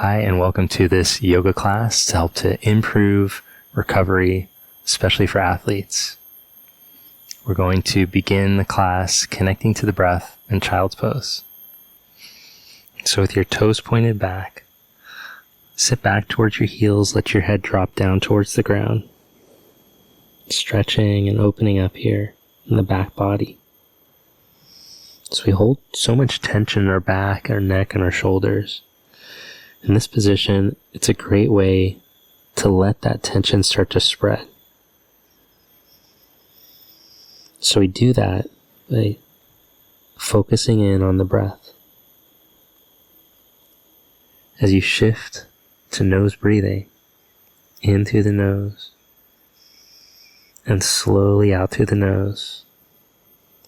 Hi, and welcome to this yoga class to help to improve recovery, especially for athletes. We're going to begin the class connecting to the breath in child's pose. So with your toes pointed back, sit back towards your heels, let your head drop down towards the ground, stretching and opening up here in the back body. So we hold so much tension in our back, our neck, and our shoulders. In this position, it's a great way to let that tension start to spread. So we do that by focusing in on the breath. As you shift to nose breathing, in through the nose, and slowly out through the nose.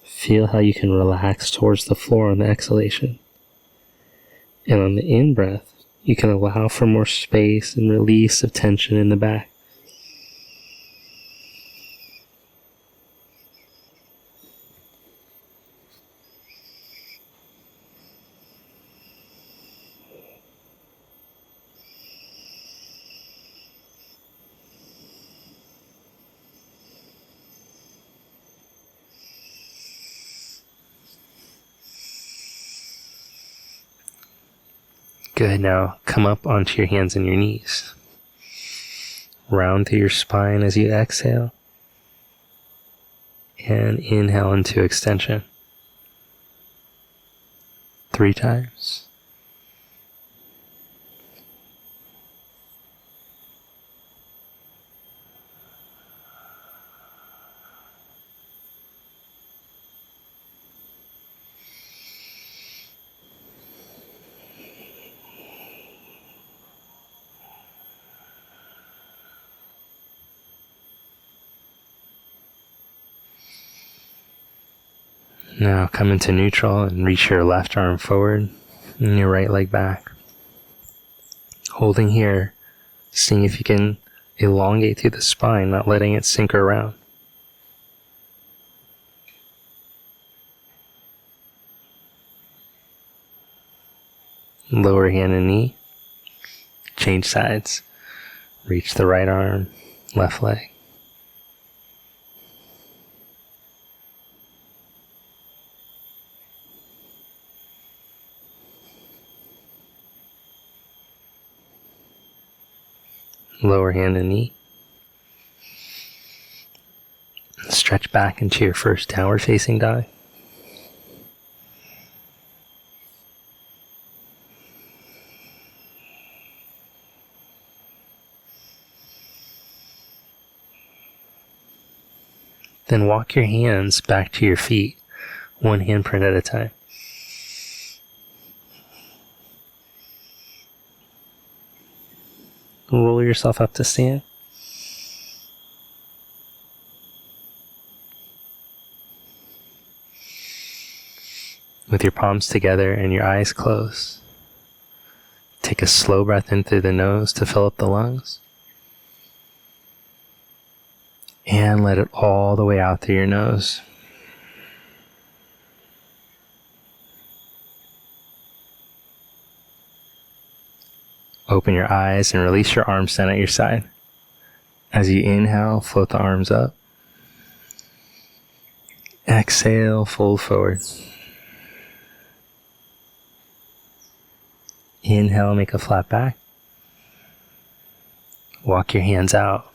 Feel how you can relax towards the floor on the exhalation. And on the in-breath, you can allow for more space and release of tension in the back. Good, now come up onto your hands and your knees. Round through your spine as you exhale. And inhale into extension. 3 times. Now come into neutral and reach your left arm forward and your right leg back. Holding here, seeing if you can elongate through the spine, not letting it sink around. Lower hand and knee. Change sides. Reach the right arm, left leg. Lower hand and knee. Stretch back into your first downward facing dog. Then walk your hands back to your feet, one handprint at a time. Roll yourself up to stand. With your palms together and your eyes closed, take a slow breath in through the nose to fill up the lungs. And let it all the way out through your nose. Open your eyes and release your arms down at your side. As you inhale, float the arms up. Exhale, fold forward. Inhale, make a flat back. Walk your hands out.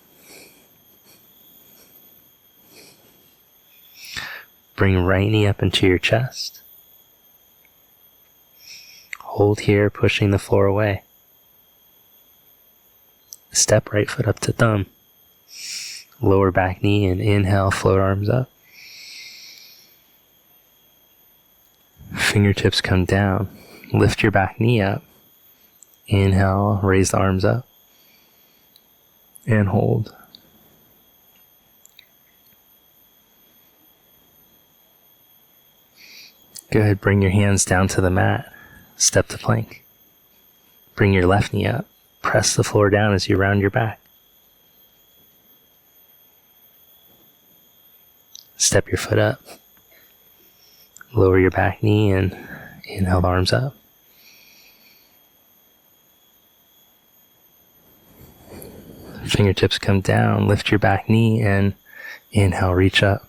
Bring right knee up into your chest. Hold here, pushing the floor away. Step right foot up to thumb. Lower back knee and inhale, float arms up. Fingertips come down. Lift your back knee up. Inhale, raise the arms up. And hold. Good, bring your hands down to the mat. Step to plank. Bring your left knee up. Press the floor down as you round your back. Step your foot up. Lower your back knee and inhale the arms up. Fingertips come down, lift your back knee, and inhale, reach up.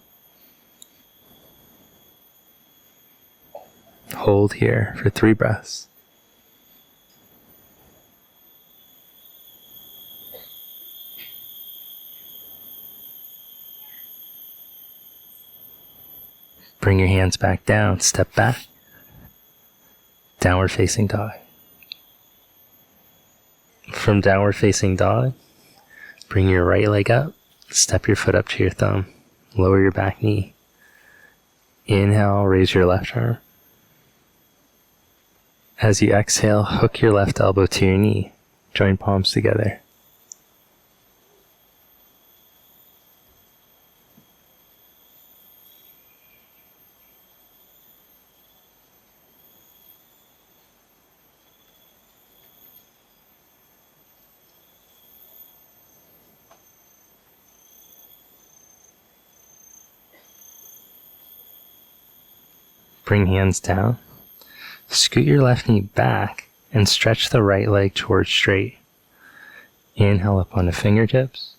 Hold here for 3 breaths. Bring your hands back down, step back. Downward facing dog. From downward facing dog, bring your right leg up, step your foot up to your thumb, lower your back knee. Inhale, raise your left arm. As you exhale, hook your left elbow to your knee, join palms together. Bring hands down. Scoot your left knee back and stretch the right leg towards straight. Inhale up on the fingertips.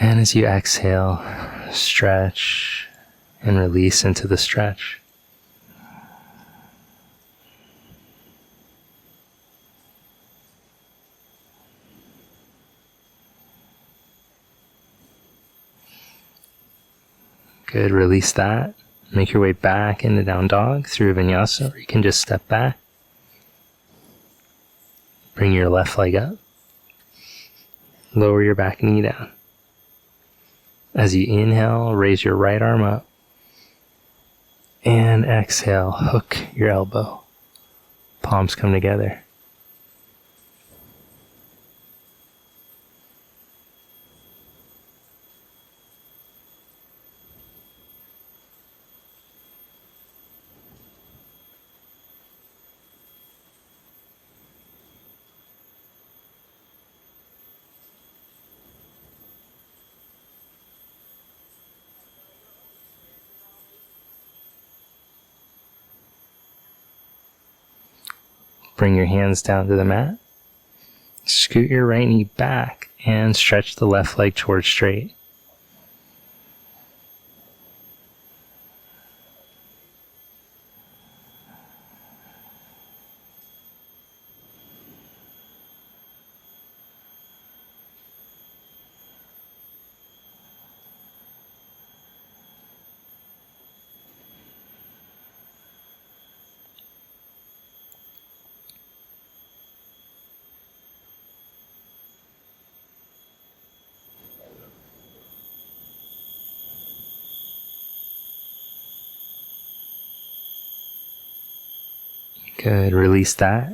And as you exhale, stretch and release into the stretch. Good, release that. Make your way back into down dog through vinyasa, or you can just step back. Bring your left leg up. Lower your back knee down. As you inhale, raise your right arm up. And exhale, hook your elbow. Palms come together. Bring your hands down to the mat. Scoot your right knee back and stretch the left leg towards straight. Good, release that.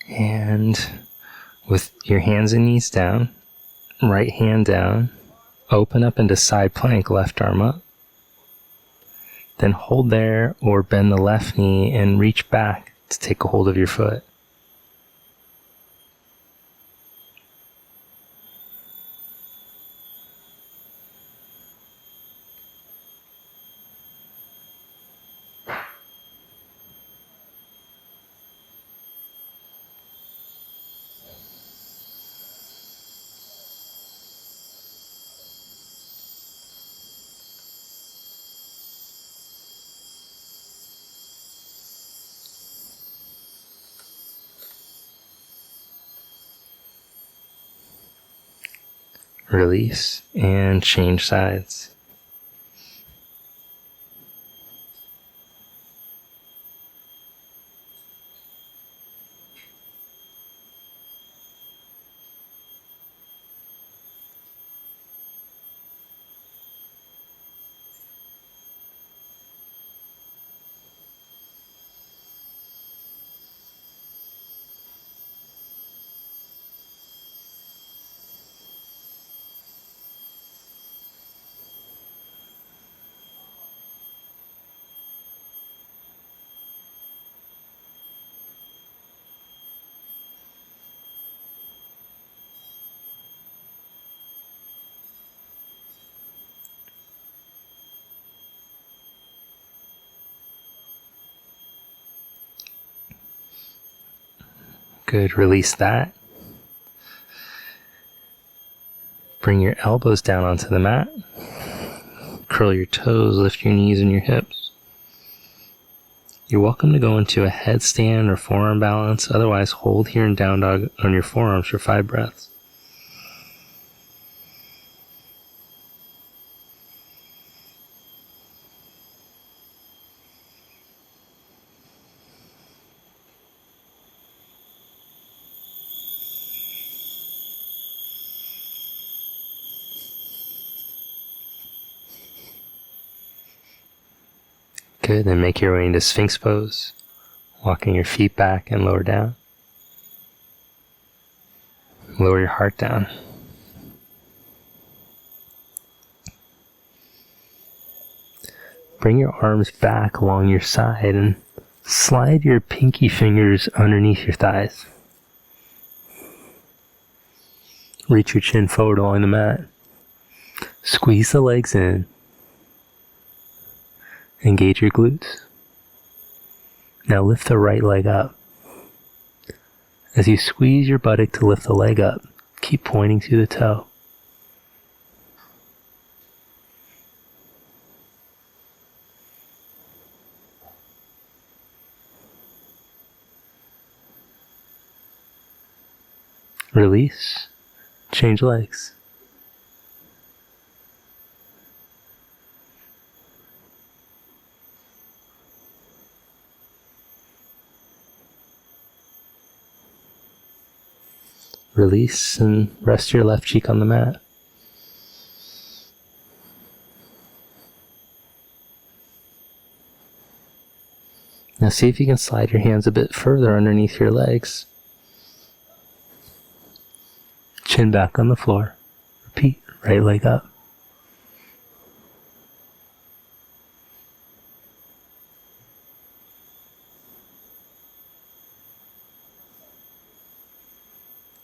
And with your hands and knees down, right hand down, open up into side plank, left arm up. Then hold there or bend the left knee and reach back to take a hold of your foot. Release and change sides. Good, release that. Bring your elbows down onto the mat. Curl your toes, lift your knees and your hips. You're welcome to go into a headstand or forearm balance. Otherwise, hold here in down dog on your forearms for 5 breaths. Good, then make your way into Sphinx pose, walking your feet back and lower down. Lower your heart down. Bring your arms back along your side and slide your pinky fingers underneath your thighs. Reach your chin forward along the mat. Squeeze the legs in. Engage your glutes. Now lift the right leg up. As you squeeze your buttock to lift the leg up, keep pointing to the toe. Release. Change legs. Release and rest your left cheek on the mat. Now see if you can slide your hands a bit further underneath your legs. Chin back on the floor. Repeat, right leg up.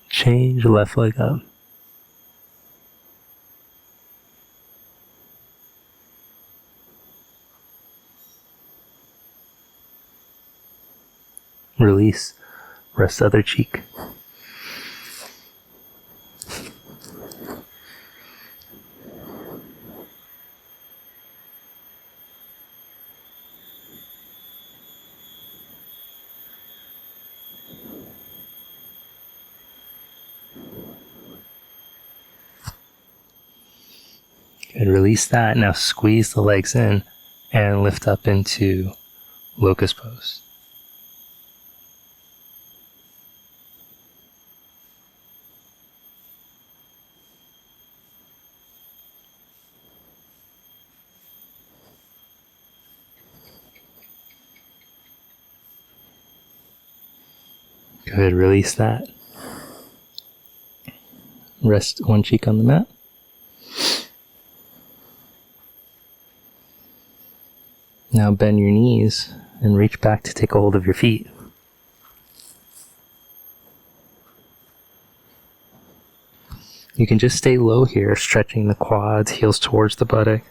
Change left leg up. Release, rest other cheek. Good, release that. Now squeeze the legs in and lift up into locust pose. Good, release that. Rest one cheek on the mat. Now bend your knees and reach back to take a hold of your feet. You can just stay low here, stretching the quads, heels towards the buttock.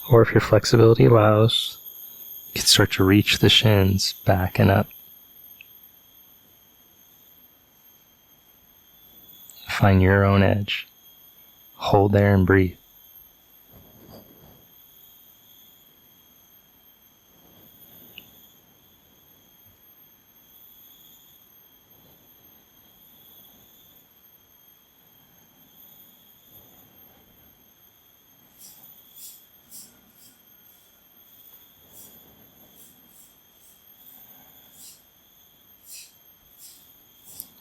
Or if your flexibility allows, you can start to reach the shins back and up. Find your own edge. Hold there and breathe.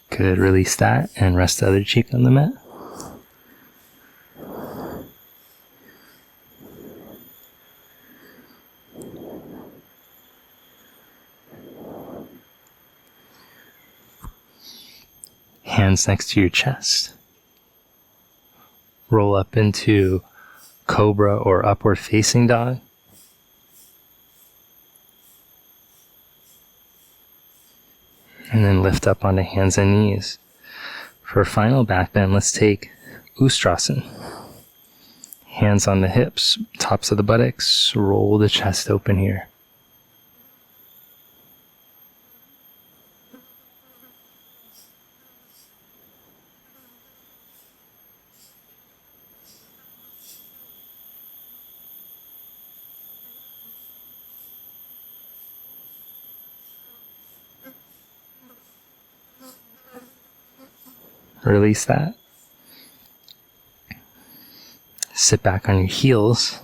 Good, release that and rest the other cheek on the mat. Hands next to your chest. Roll up into cobra or upward facing dog. And then lift up onto hands and knees. For a final back bend, let's take Ustrasan. Hands on the hips, tops of the buttocks, roll the chest open here. Release that. Sit back on your heels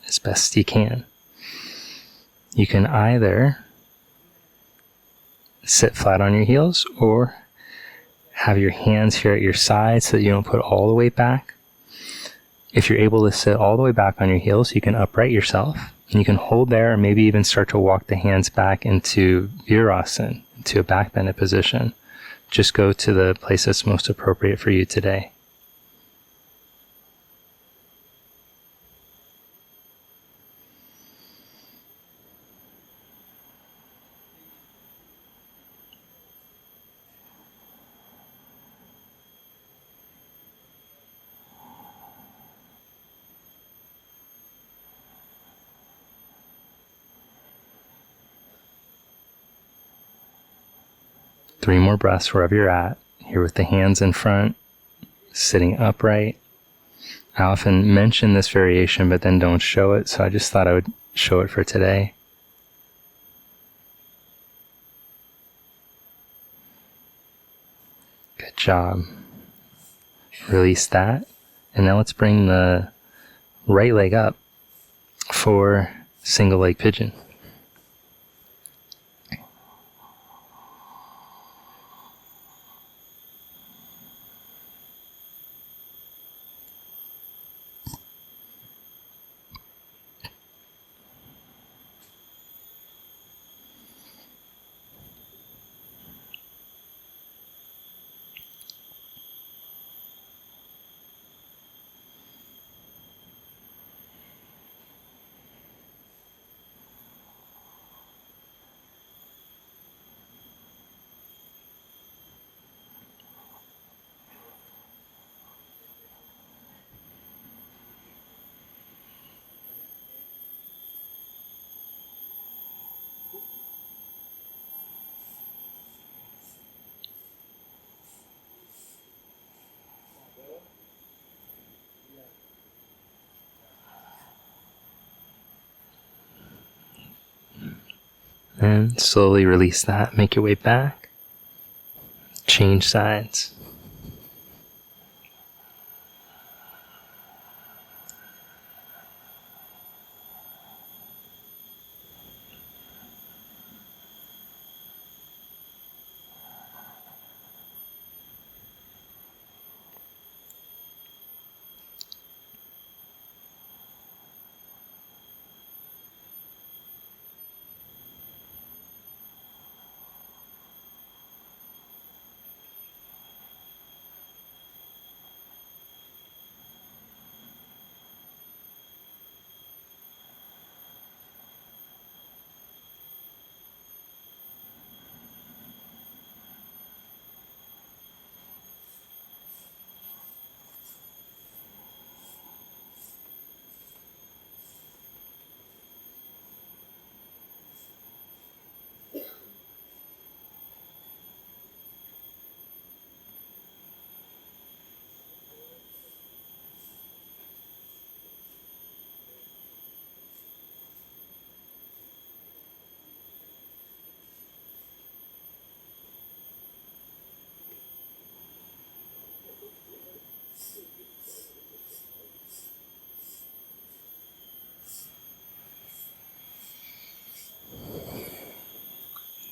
as best you can. You can either sit flat on your heels or have your hands here at your sides so that you don't put all the weight back. If you're able to sit all the way back on your heels, you can upright yourself and you can hold there, or maybe even start to walk the hands back into virasan, into a backbended position. Just go to the place that's most appropriate for you today. Three more breaths wherever you're at, here with the hands in front, sitting upright. I often mention this variation, but then don't show it, so I just thought I would show it for today. Good job. Release that. And now let's bring the right leg up for single leg pigeon. And slowly release that. Make your way back. Change sides.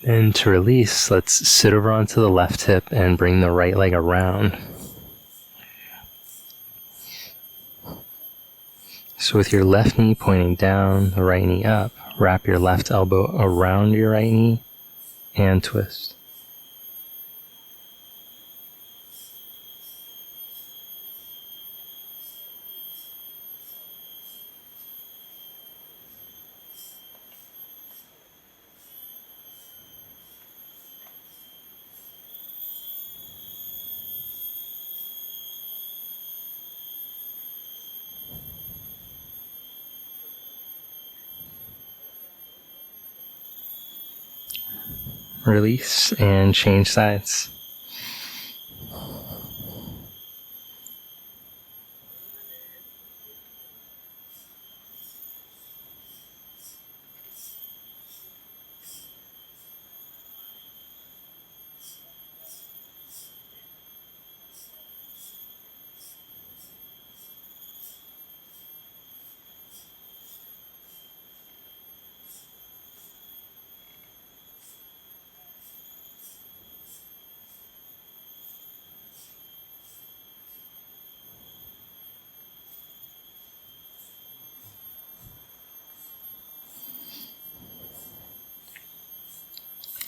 And to release, let's sit over onto the left hip and bring the right leg around. So with your left knee pointing down, the right knee up, wrap your left elbow around your right knee and twist. Release and change sides.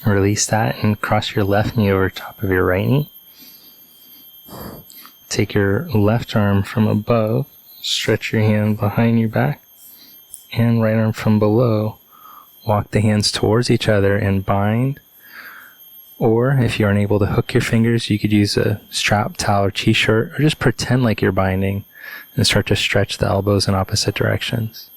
Release that and cross your left knee over top of your right knee. Take your left arm from above, stretch your hand behind your back, and right arm from below. Walk the hands towards each other and bind. Or if you're unable to hook your fingers, you could use a strap, towel, or t-shirt, or just pretend like you're binding and start to stretch the elbows in opposite directions.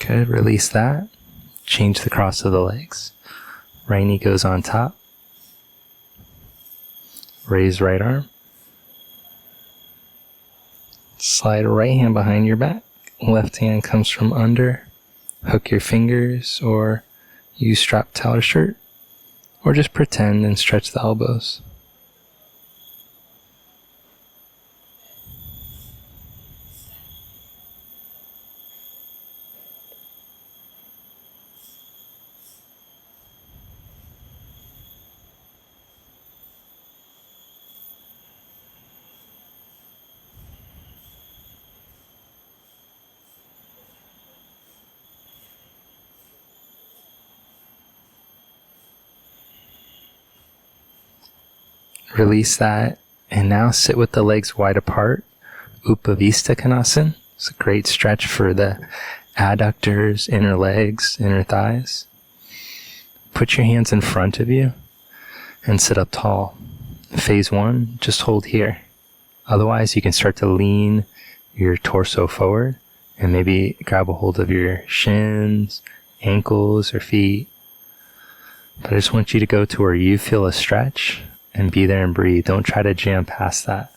Okay, release that. Change the cross of the legs. Right knee goes on top. Raise right arm. Slide right hand behind your back. Left hand comes from under. Hook your fingers or use strap, towel, or shirt. Or just pretend and stretch the elbows. Release that, and now sit with the legs wide apart. Upavista Konasana. It's a great stretch for the adductors, inner legs, inner thighs. Put your hands in front of you and sit up tall. Phase 1, just hold here. Otherwise, you can start to lean your torso forward and maybe grab a hold of your shins, ankles, or feet. But I just want you to go to where you feel a stretch and be there and breathe. Don't try to jam past that.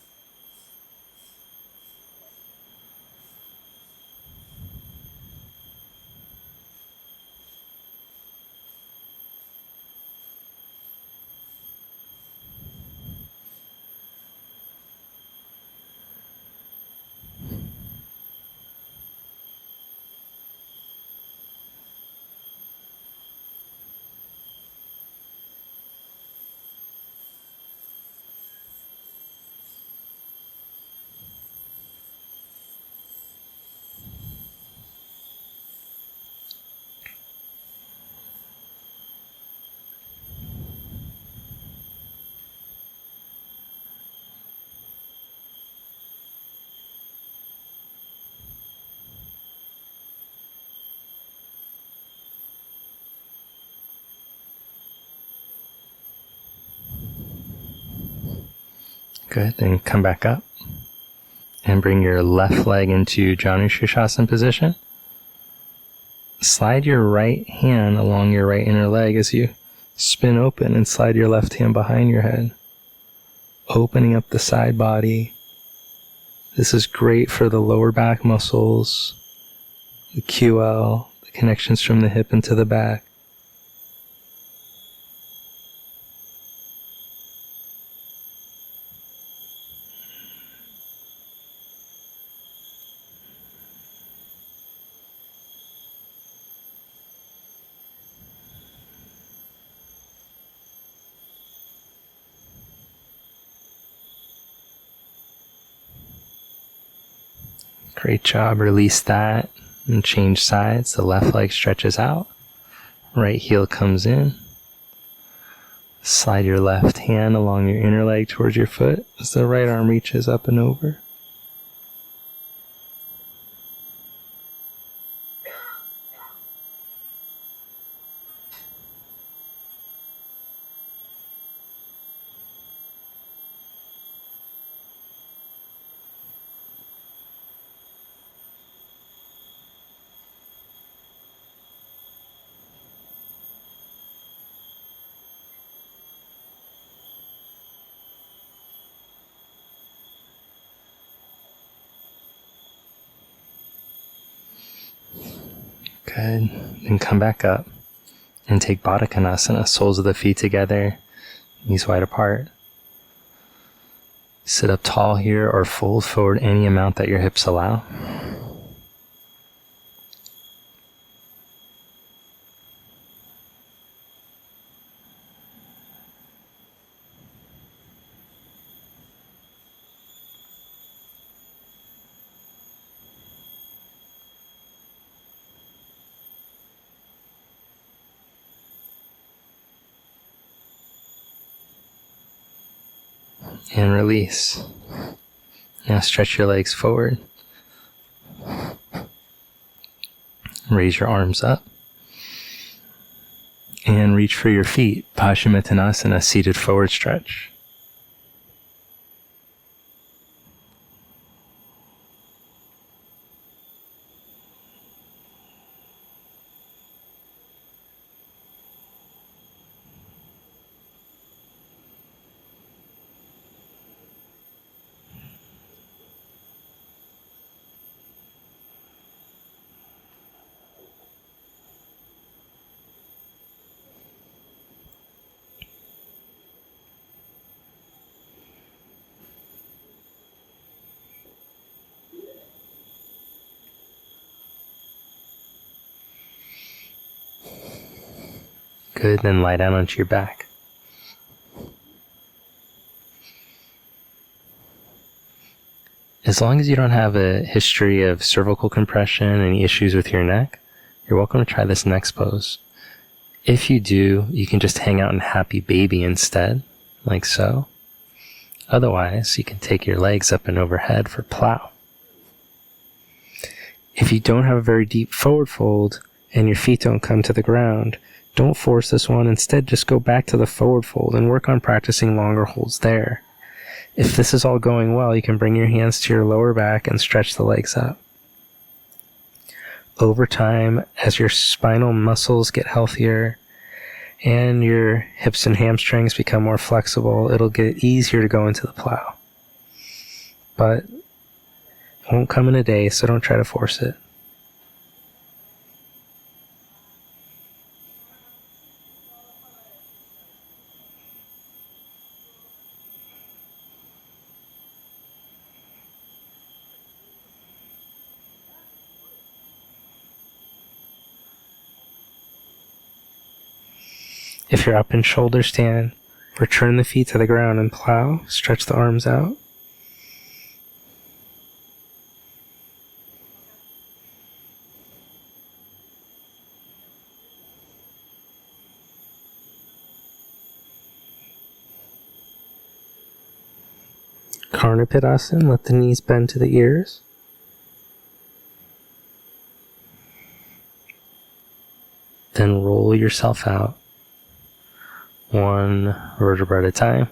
Good, then come back up and bring your left leg into Janu Sirsasana position. Slide your right hand along your right inner leg as you spin open and slide your left hand behind your head, opening up the side body. This is great for the lower back muscles, the QL, the connections from the hip into the back. Great job. Release that and change sides. The left leg stretches out. Right heel comes in. Slide your left hand along your inner leg towards your foot as the right arm reaches up and over. Good. Then come back up and take Baddha Konasana, soles of the feet together, knees wide apart. Sit up tall here or fold forward any amount that your hips allow. And release. Now stretch your legs forward. Raise your arms up. And reach for your feet. Paschimottanasana, seated forward stretch. Good, then lie down onto your back. As long as you don't have a history of cervical compression, any issues with your neck, you're welcome to try this next pose. If you do, you can just hang out in happy baby instead, like so. Otherwise, you can take your legs up and overhead for plow. If you don't have a very deep forward fold and your feet don't come to the ground, don't force this one. Instead, just go back to the forward fold and work on practicing longer holds there. If this is all going well, you can bring your hands to your lower back and stretch the legs up. Over time, as your spinal muscles get healthier and your hips and hamstrings become more flexible, it'll get easier to go into the plow. But it won't come in a day, so don't try to force it. If you're up in shoulder stand, return the feet to the ground and plow. Stretch the arms out. Karnapidasana, let the knees bend to the ears. Then roll yourself out, one vertebra at a time.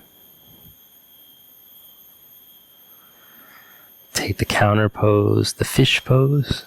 Take the counter pose, the fish pose.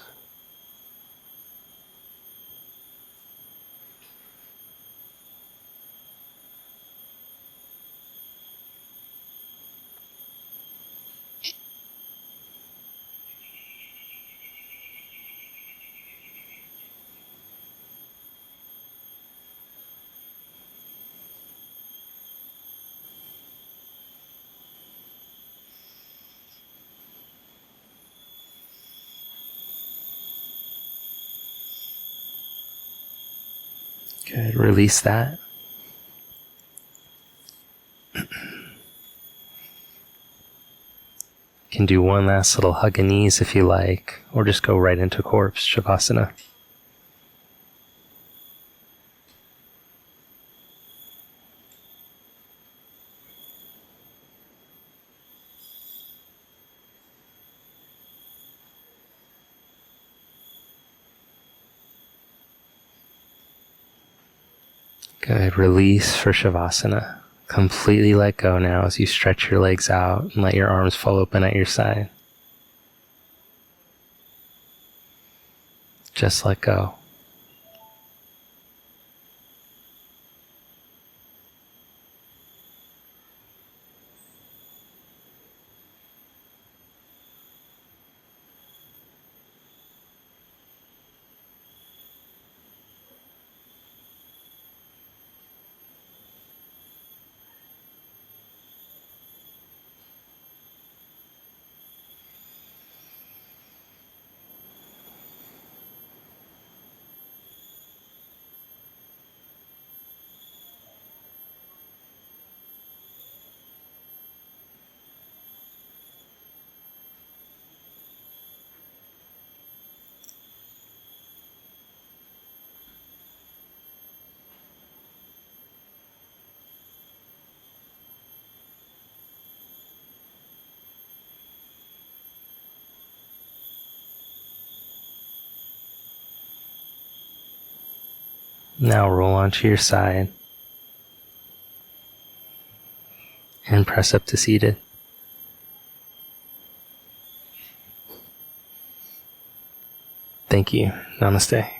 Good, release that. You can do one last little hug of knees if you like, or just go right into corpse shavasana. Good, release for shavasana. Completely let go now as you stretch your legs out and let your arms fall open at your side. Just let go. Now roll onto your side and press up to seated. Thank you. Namaste.